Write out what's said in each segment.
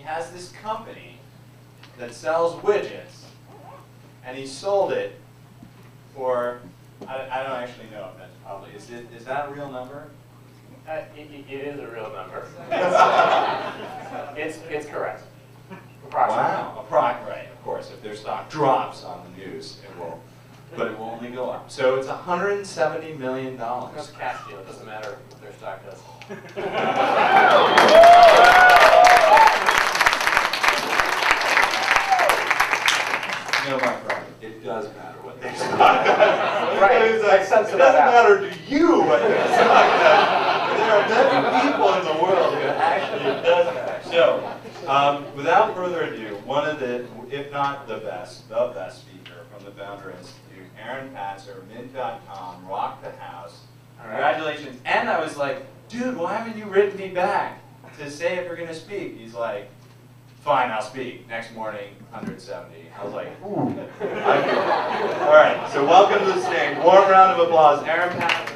has this company that sells widgets, and he sold it for, I don't actually know if that's probably, is that a real number? It is a real number. It's correct. Wow, right, of course. If their stock drops on the news, it will, but it will only go up. So it's $170 million. That's a cash deal. It doesn't matter what their stock does. You know, my friend, it does matter what their stock does. Right. It doesn't matter to you what their stock does. There are many people in the world who actually it does matter. So, without further ado, one of the, if not the best speaker from the Founder Institute, Aaron Patzer, Mint.com, rocked the house. Congratulations. And I was like, dude, why haven't you written me back to say if you're going to speak? He's like, fine, I'll speak. Next morning, 170. I was like, ooh. All right, so welcome to the stage. Warm round of applause, Aaron Patzer.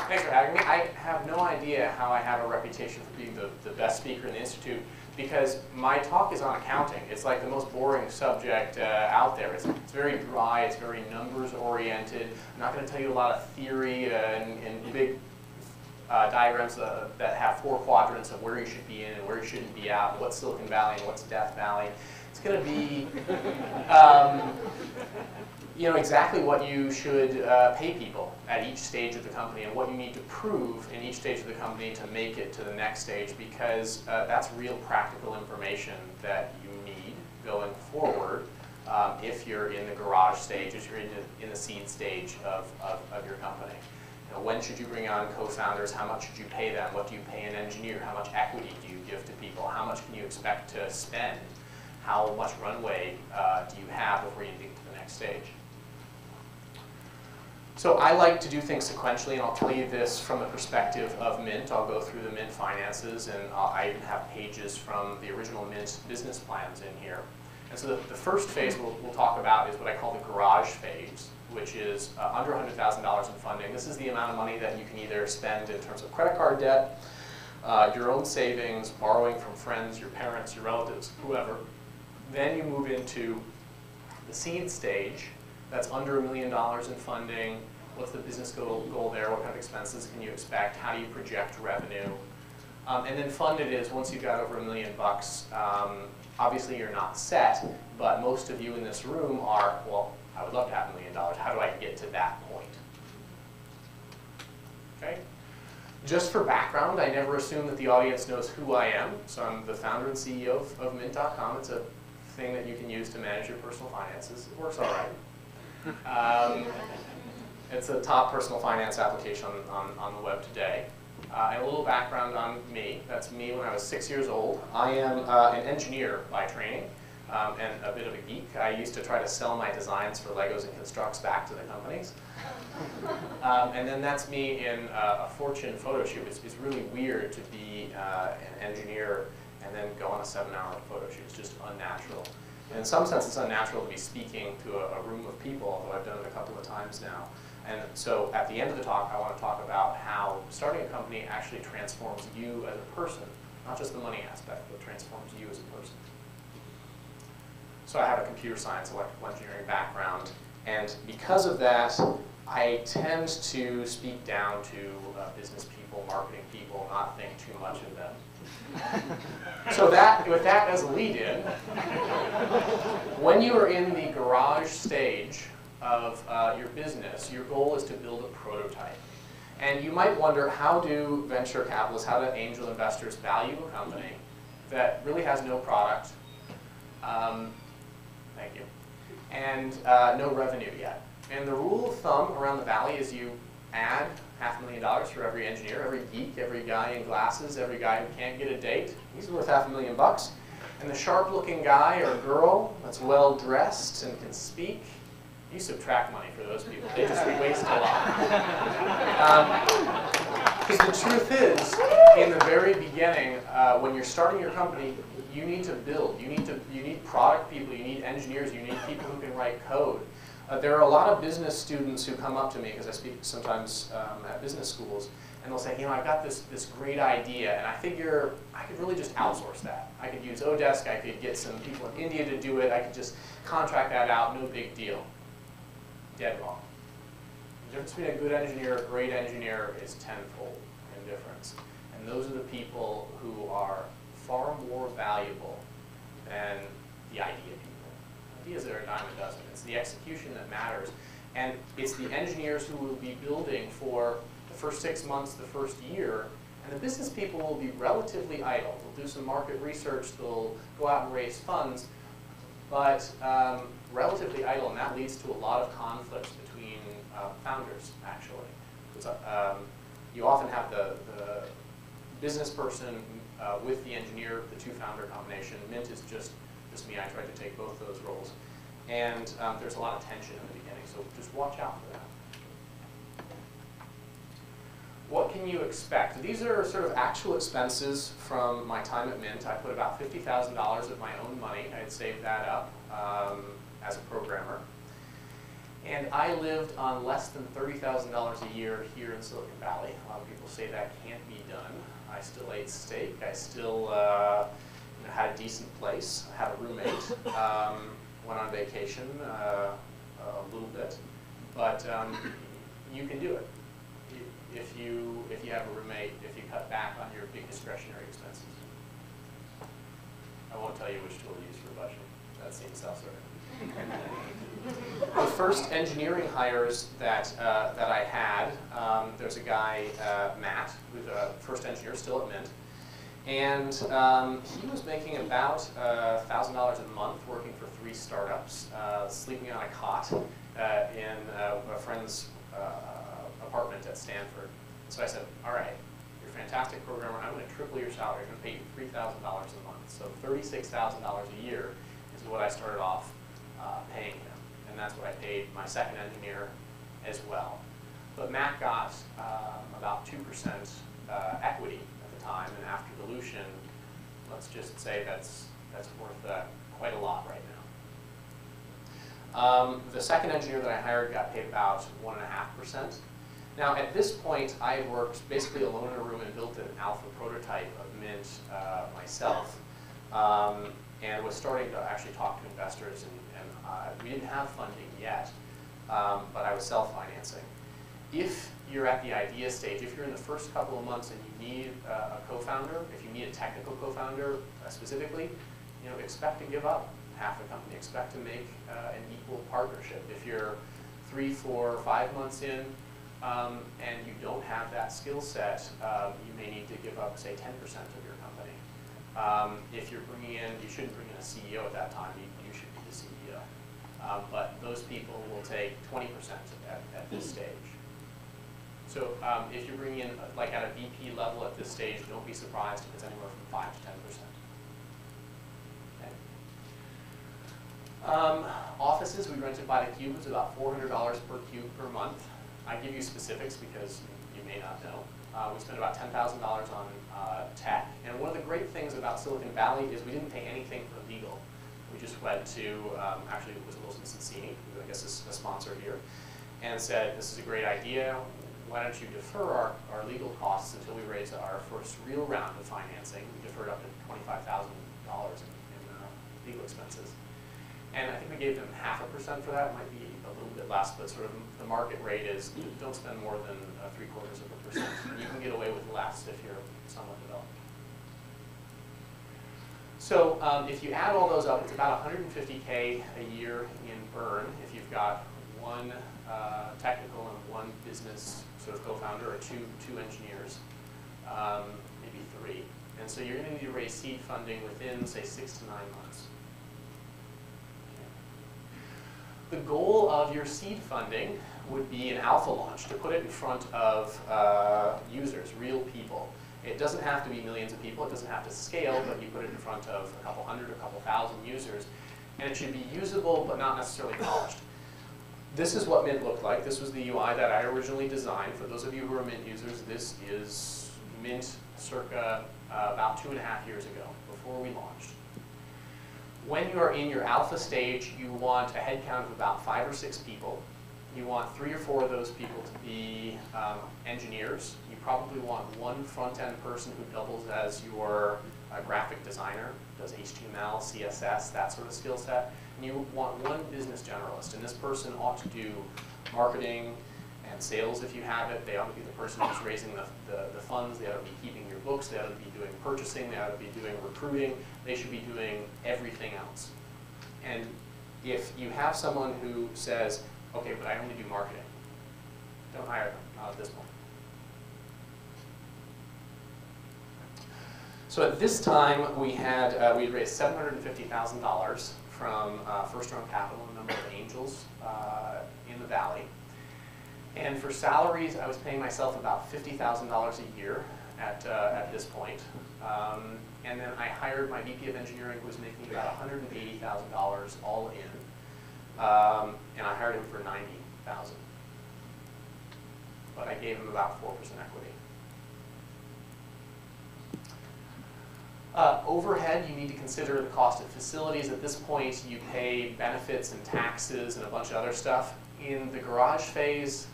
Thanks for having me. I have no idea how I have a reputation for being the best speaker in the Institute, because my talk is on accounting. It's like the most boring subject out there. It's very dry, it's very numbers oriented. I'm not going to tell you a lot of theory and big diagrams that have 4 quadrants of where you should be in and where you shouldn't be out, and what's Silicon Valley and what's Death Valley. It's going to be you know, exactly what you should pay people at each stage of the company and what you need to prove in each stage of the company to make it to the next stage, because that's real practical information that you need going forward if you're in the garage stage, if you're in the seed stage of your company. You know, when should you bring on co-founders? How much should you pay them? What do you pay an engineer? How much equity do you give to people? How much can you expect to spend? How much runway do you have before you get to the next stage? So I like to do things sequentially, and I'll tell you this from the perspective of Mint. I'll go through the Mint finances, and I even have pages from the original Mint business plans in here. And so the first phase we'll talk about is what I call the garage phase, which is under $100,000 in funding. This is the amount of money that you can either spend in terms of credit card debt, your own savings, borrowing from friends, your parents, your relatives, whoever. Then you move into the seed stage. That's under $1 million in funding. What's the business goal there? What kind of expenses can you expect? How do you project revenue? And then funded is once you've got over $1 million bucks. Obviously, you're not set, but most of you in this room are, well, I would love to have $1 million. How do I get to that point? Okay. Just for background, I never assume that the audience knows who I am. So I'm the founder and CEO of Mint.com. It's a thing that you can use to manage your personal finances. It works all right. It's a top personal finance application on the web today. And a little background on me. That's me when I was 6 years old. I am an engineer by training and a bit of a geek. I used to try to sell my designs for Legos and Constructs back to the companies. And then that's me in a Fortune photo shoot. It's really weird to be an engineer and then go on a 7-hour photo shoot. It's just unnatural. And in some sense, it's unnatural to be speaking to a room of people, although I've done it a couple of times now. And so at the end of the talk, I want to talk about how starting a company actually transforms you as a person, not just the money aspect, but transforms you as a person. So I have a computer science, electrical engineering background, and because of that, I tend to speak down to business people, marketing people, not think too much of them. So with that as a lead-in, when you are in the garage stage of your business, your goal is to build a prototype. And you might wonder, how do venture capitalists, how do angel investors value a company that really has no product, thank you, and no revenue yet? And the rule of thumb around the valley is you add $500,000 for every engineer, every geek, every guy in glasses, every guy who can't get a date. He's worth $500,000 bucks. And the sharp-looking guy or girl that's well-dressed and can speak, you subtract money for those people. They just waste a lot. Because the truth is, in the very beginning, when you're starting your company, you need to build. You need product people. You need engineers. You need people who can write code. There are a lot of business students who come up to me, because I speak sometimes at business schools, and they'll say, you know, I've got this great idea, and I figure I could really just outsource that. I could use Odesk, I could get some people in India to do it, I could just contract that out, no big deal. Dead wrong. The difference between a good engineer and a great engineer is tenfold in difference. And those are the people who are far more valuable than the idea people. Ideas are a dime a dozen. It's the execution that matters. And it's the engineers who will be building for the first 6 months, the first year, and the business people will be relatively idle. They'll do some market research, they'll go out and raise funds, but relatively idle, and that leads to a lot of conflicts between founders, actually. You often have the business person with the engineer, the two-founder combination. Mint is just me. I tried to take both those roles. And there's a lot of tension in the beginning, so just watch out for that. What can you expect? These are sort of actual expenses from my time at Mint. I put about $50,000 of my own money. I had saved that up as a programmer. And I lived on less than $30,000 a year here in Silicon Valley. A lot of people say that can't be done. I still ate steak. I still had a decent place. I had a roommate. Went on vacation a little bit. But you can do it. If you have a roommate, if you cut back on your big discretionary expenses. I won't tell you which tool to use for budgeting. That seems self-serving. The first engineering hires that I had, there's a guy, Matt, who's a first engineer still at Mint. And he was making about $1,000 a month working for 3 startups, sleeping on a cot in a friend's apartment at Stanford. So I said, all right, you're a fantastic programmer. I'm going to triple your salary. I'm going to pay you $3,000 a month. So $36,000 a year is what I started off paying him. And that's what I paid my second engineer as well. But Matt got about 2% equity at the time, and after dilution, let's just say that's worth quite a lot right now. The second engineer that I hired got paid about 1.5%. Now, at this point, I had worked basically alone in a room and built an alpha prototype of Mint myself, and was starting to actually talk to investors, and we didn't have funding yet, but I was self-financing. If you're at the idea stage, if you're in the first couple of months and you need a co-founder, if you need a technical co-founder specifically, expect to give up half the company. Expect to make an equal partnership. If you're 3, 4, 5 months in, and you don't have that skill set, you may need to give up, say, 10% of your company. If you're bringing in, you shouldn't bring in a CEO at that time, you should be the CEO. But those people will take 20% at this stage. So if you're bringing in, like at a VP level at this stage, don't be surprised if it's anywhere from 5 to 10%. Okay. Offices, we rented by the cube. It's about $400 per cube per month. I give you specifics because you may not know. We spent about $10,000 on tech. And one of the great things about Silicon Valley is we didn't pay anything for legal. We just went to, actually it was Wilson Sonsini, who I guess is a sponsor here, and said, this is a great idea. Why don't you defer our legal costs until we raise our first real round of financing. We deferred up to $25,000 in legal expenses. And I think we gave them 0.5% for that. It might be a little bit less, but sort of the market rate is don't spend more than 0.75%. You can get away with less if you're somewhat developed. So if you add all those up, it's about $150K a year in burn if you've got 1 technical and 1 business sort of co-founder, or two engineers, maybe 3. And so you're going to need to raise seed funding within, say, 6 to 9 months. The goal of your seed funding would be an alpha launch, to put it in front of users, real people. It doesn't have to be millions of people, it doesn't have to scale, but you put it in front of a couple hundred, a couple thousand users, and it should be usable but not necessarily polished. This is what Mint looked like. This was the UI that I originally designed. For those of you who are Mint users, this is Mint circa about 2.5 years ago, before we launched. When you are in your alpha stage, you want a headcount of about 5 or 6 people. You want 3 or 4 of those people to be engineers. You probably want one front-end person who doubles as your graphic designer, does HTML, CSS, that sort of skill set. And you want one business generalist, and this person ought to do marketing and sales if you have it. They ought to be the person who's raising the funds. They ought to be keeping your books. They ought to be doing purchasing. They ought to be doing recruiting. They should be doing everything else. And if you have someone who says, okay, but I only do marketing, don't hire them, not at this point. So at this time, we had raised $750,000 from first-round capital, a number of angels in the Valley. And for salaries, I was paying myself about $50,000 a year at this point. And then I hired my VP of engineering, who was making about $180,000 all in. And I hired him for $90,000. But I gave him about 4% equity. Overhead, you need to consider the cost of facilities. At this point, you pay benefits and taxes and a bunch of other stuff. In the garage phase,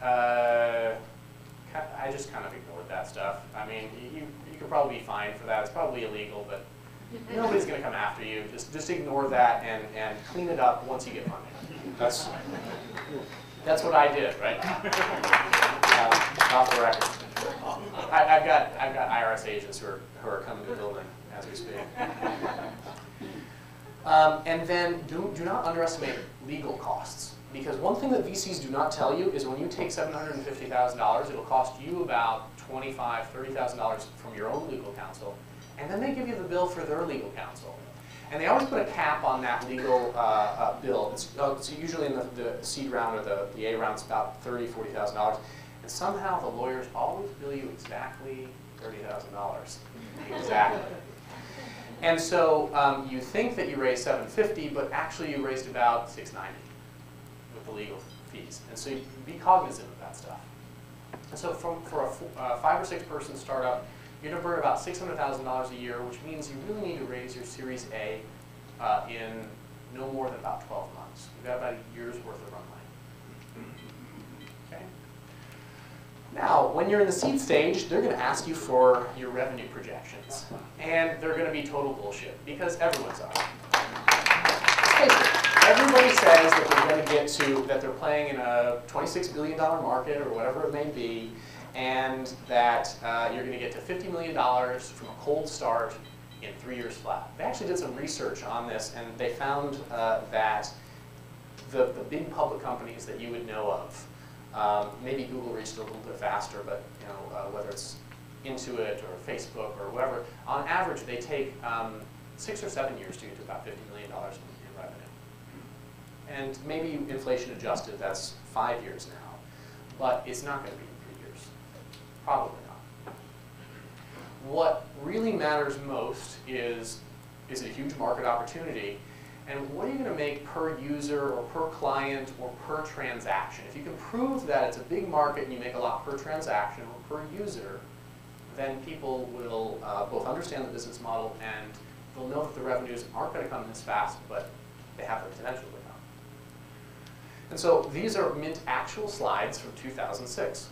I just kind of ignored that stuff. I mean, you could probably be fined for that. It's probably illegal, but nobody's going to come after you. Just ignore that and clean it up once you get funding. That's what I did, right? Off the record. I've got IRS agents who are coming to the building as we speak. And then do not underestimate legal costs. Because one thing that VCs do not tell you is when you take $750,000, it'll cost you about $25,000, $30,000 from your own legal counsel, and then they give you the bill for their legal counsel. And they always put a cap on that legal bill. It's usually in the seed round or the A round, it's about $30,000, $40,000. And somehow the lawyers always bill you exactly $30,000. Exactly. And so you think that you raised $750,000, but actually you raised about $690,000 with the legal fees. And so you be cognizant of that stuff. And so for a 5 or 6 person startup, you're going to burn about $600,000 a year, which means you really need to raise your Series A in no more than about 12 months. You've got about a year's worth of runway. Okay. Now, when you're in the seed stage, they're going to ask you for your revenue projections. And they're going to be total bullshit, because everyone's are. Let's face it, everybody says that they're going to get to, that they're playing in a $26 billion market, or whatever it may be, and that you're going to get to $50 million from a cold start in 3 years flat. They actually did some research on this, and they found that the big public companies that you would know of, maybe Google reached a little bit faster, but whether it's Intuit or Facebook or whoever, on average they take 6 or 7 years to get to about $50 million in revenue. And maybe inflation adjusted, that's 5 years now, but it's not going to be in 3 years. Probably not. What really matters most is it a huge market opportunity? And what are you going to make per user or per client or per transaction? If you can prove that it's a big market and you make a lot per transaction or per user, then people will both understand the business model and they'll know that the revenues aren't going to come this fast, but they have the potential to come. And so these are Mint actual slides from 2006.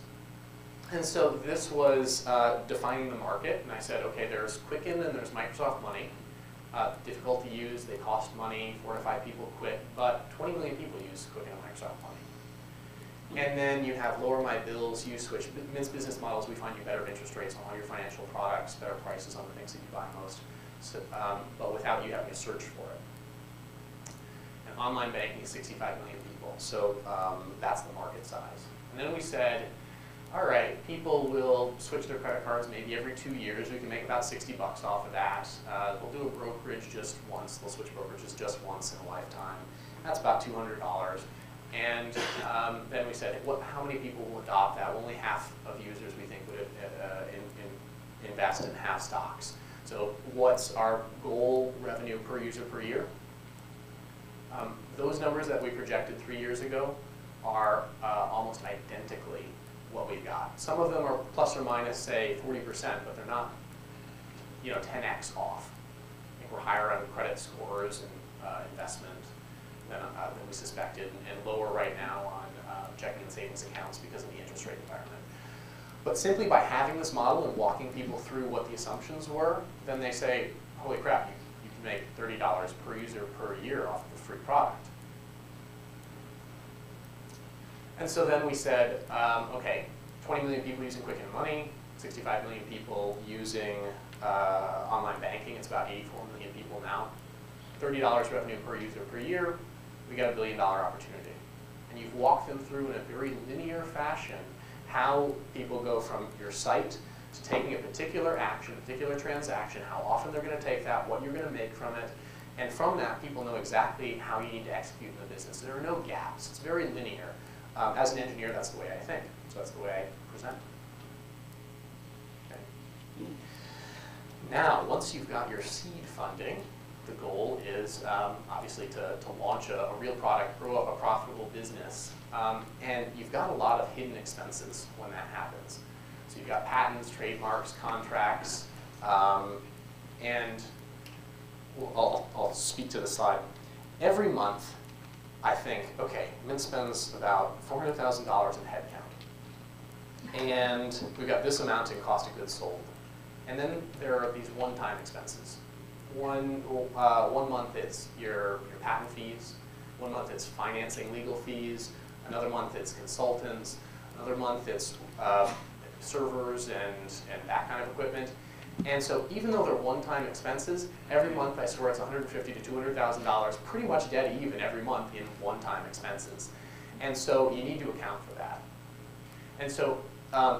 And so this was defining the market, and I said, okay, there's Quicken and there's Microsoft Money. Difficult to use, they cost money, 4 to 5 people quit, but 20 million people use Quicken and Microsoft Money. And then you have Lower My Bills, you switch. Mint's business models, we find you better interest rates on all your financial products, better prices on the things that you buy most, so, but without you having to search for it. And online banking is 65 million people, so that's the market size. And then we said, all right, people will switch their credit cards maybe every 2 years. We can make about 60 bucks off of that. They'll do a brokerage just once. They'll switch brokerages just once in a lifetime. That's about $200. And then we said, how many people will adopt that? Only half of users we think would invest in half stocks. So what's our goal revenue per user per year? Those numbers that we projected 3 years ago are almost identically what we've got. Some of them are plus or minus, say, 40%, but they're not, 10x off. I think we're higher on credit scores and investment than we suspected, and lower right now on checking and savings accounts because of the interest rate environment. But simply by having this model and walking people through what the assumptions were, then they say, holy crap, you can make $30 per user per year off of a free product. And so then we said, okay, 20 million people using Quicken Money, 65 million people using online banking. It's about 84 million people now. $30 revenue per user per year, we got $1 billion opportunity. And you've walked them through in a very linear fashion how people go from your site to taking a particular action, a particular transaction, how often they're going to take that, what you're going to make from it. And from that, people know exactly how you need to execute in the business. There are no gaps. It's very linear. As an engineer, that's the way I think. So that's the way I present. Okay. Now, once you've got your seed funding, the goal is obviously to launch a real product, grow up a profitable business. And you've got a lot of hidden expenses when that happens. So you've got patents, trademarks, contracts, and I'll speak to the slide. Every month, I think, okay, Mint spends about $400,000 in headcount. And we've got this amount in cost of goods sold. And then there are these one-time expenses. One month it's your patent fees. One month it's financing legal fees. Another month it's consultants. Another month it's servers and that kind of equipment. And so even though they're one-time expenses, every month I swear it's $150,000 to $200,000, pretty much dead even every month in one-time expenses. And so you need to account for that. And so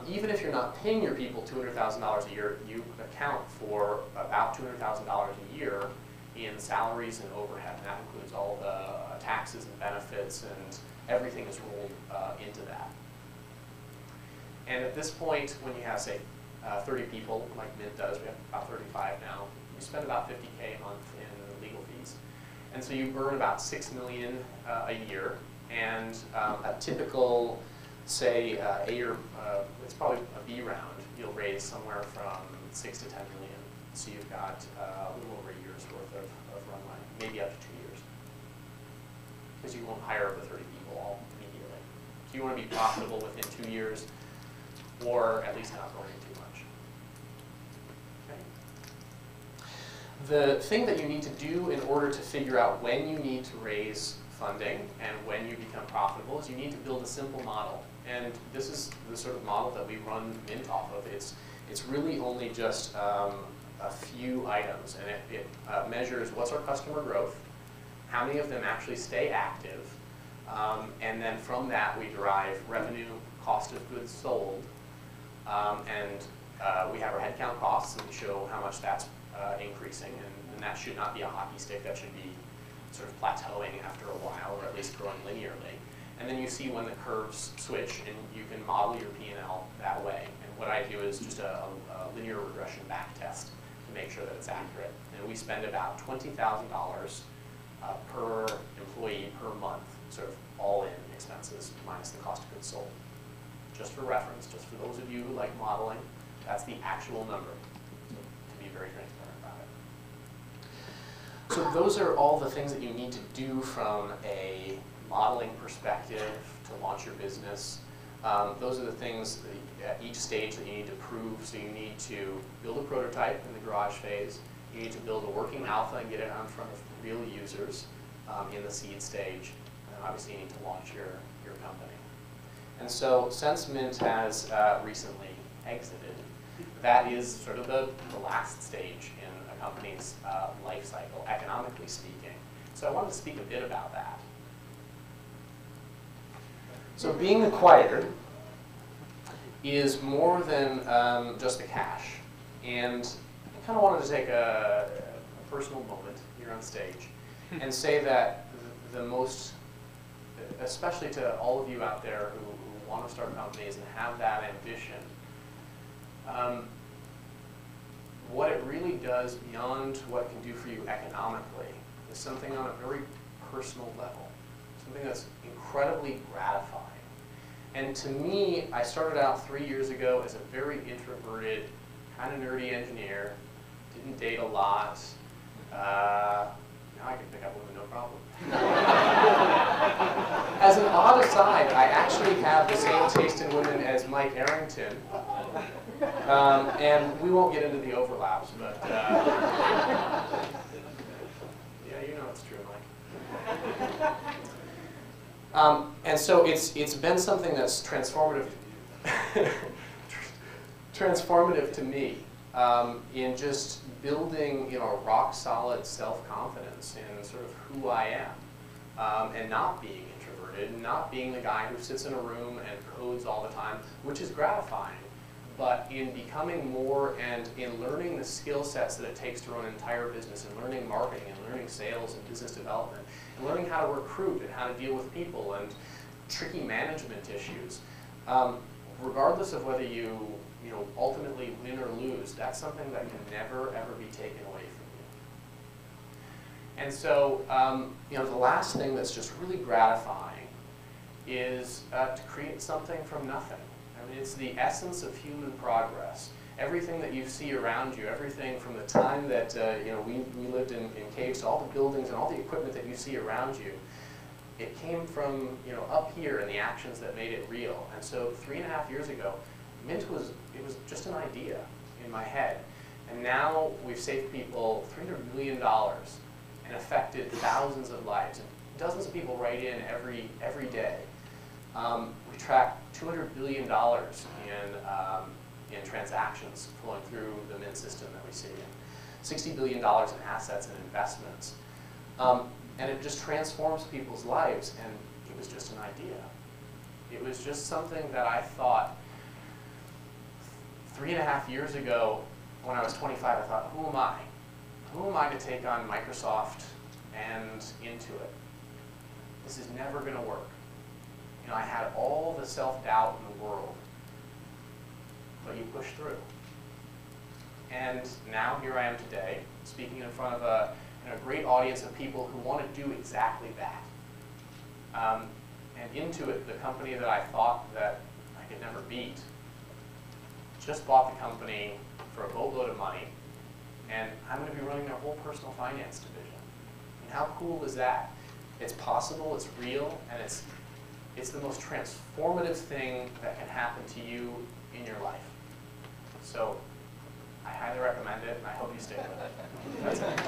even if you're not paying your people $200,000 a year, you account for about $200,000 a year in salaries and overhead. And that includes all the taxes and benefits, and everything is rolled into that. And at this point, when you have, say, 30 people, like Mint does, we have about 35 now, you spend about $50K a month in legal fees. And so you burn about $6 million a year. And a typical, say, it's probably a B round, you'll raise somewhere from 6 to 10 million. So you've got a little over a year's worth of runway, maybe up to 2 years. Because you won't hire the 30 people all immediately. So you want to be profitable within 2 years, or at least not burning too much. Okay. The thing that you need to do in order to figure out when you need to raise funding and when you become profitable is you need to build a simple model. And this is the sort of model that we run Mint off of. It's really only just a few items, and it measures what's our customer growth, how many of them actually stay active, and then from that we derive revenue, cost of goods sold, and we have our headcount costs, and we show how much that's increasing, and that should not be a hockey stick. That should be sort of plateauing after a while, or at least growing linearly. And then you see when the curves switch, and you can model your P&L that way. And what I do is just a linear regression back test to make sure that it's accurate. And we spend about $20,000 per employee per month, sort of all-in expenses minus the cost of goods sold. Just for reference, just for those of you who like modeling, that's the actual number, so to be very transparent about it. So those are all the things that you need to do from a modeling perspective to launch your business. Those are the things at each stage that you need to prove. So you need to build a prototype in the garage phase. You need to build a working alpha and get it out in front of real users in the seed stage. And obviously you need to launch your company. And so since Mint has recently exited, that is sort of the last stage in a company's life cycle, economically speaking. So I wanted to speak a bit about that. So being acquired is more than just the cash. And I kind of wanted to take a personal moment here on stage and say that the most, especially to all of you out there who want to start companies and have that ambition, what it really does beyond what it can do for you economically is something on a very personal level, something that's incredibly gratifying. And to me, I started out 3 years ago as a very introverted, kind of nerdy engineer, didn't date a lot, Now I can pick up women, no problem. As an odd aside, I actually have the same taste in women as Mike Arrington. And we won't get into the overlaps, but yeah, you know it's true, Mike. And so it's been something that's transformative to me in just building, rock solid self-confidence in sort of who I am, and not being introverted, and not being the guy who sits in a room and codes all the time, which is gratifying, but in becoming more and in learning the skill sets that it takes to run an entire business, and learning marketing, and learning sales and business development, and learning how to recruit and how to deal with people and tricky management issues. Regardless of whether you ultimately win or lose, that's something that can never ever be taken away from you. And so the last thing that's just really gratifying is to create something from nothing. I mean, it's the essence of human progress. Everything that you see around you, everything from the time that we lived in caves to all the buildings and all the equipment that you see around you, it came from up here and the actions that made it real. And so 3.5 years ago, Mint was just an idea in my head. And now we've saved people $300 million and affected thousands of lives. And dozens of people write in every day. We track $200 billion in transactions flowing through the Mint system that we see, and $60 billion in assets and investments. And it just transforms people's lives, and it was just an idea. It was just something that I thought 3.5 years ago, when I was 25, I thought, who am I? Who am I to take on Microsoft and Intuit? This is never going to work. I had all the self-doubt in the world, but you push through. And now here I am today, speaking in front of a great audience of people who want to do exactly that. And Intuit, the company that I thought that I could never beat, just bought the company for a boatload of money, and I'm going to be running their whole personal finance division. And how cool is that? It's possible, it's real, and it's the most transformative thing that can happen to you in your life. So I highly recommend it, and I hope you stay with it. That's it.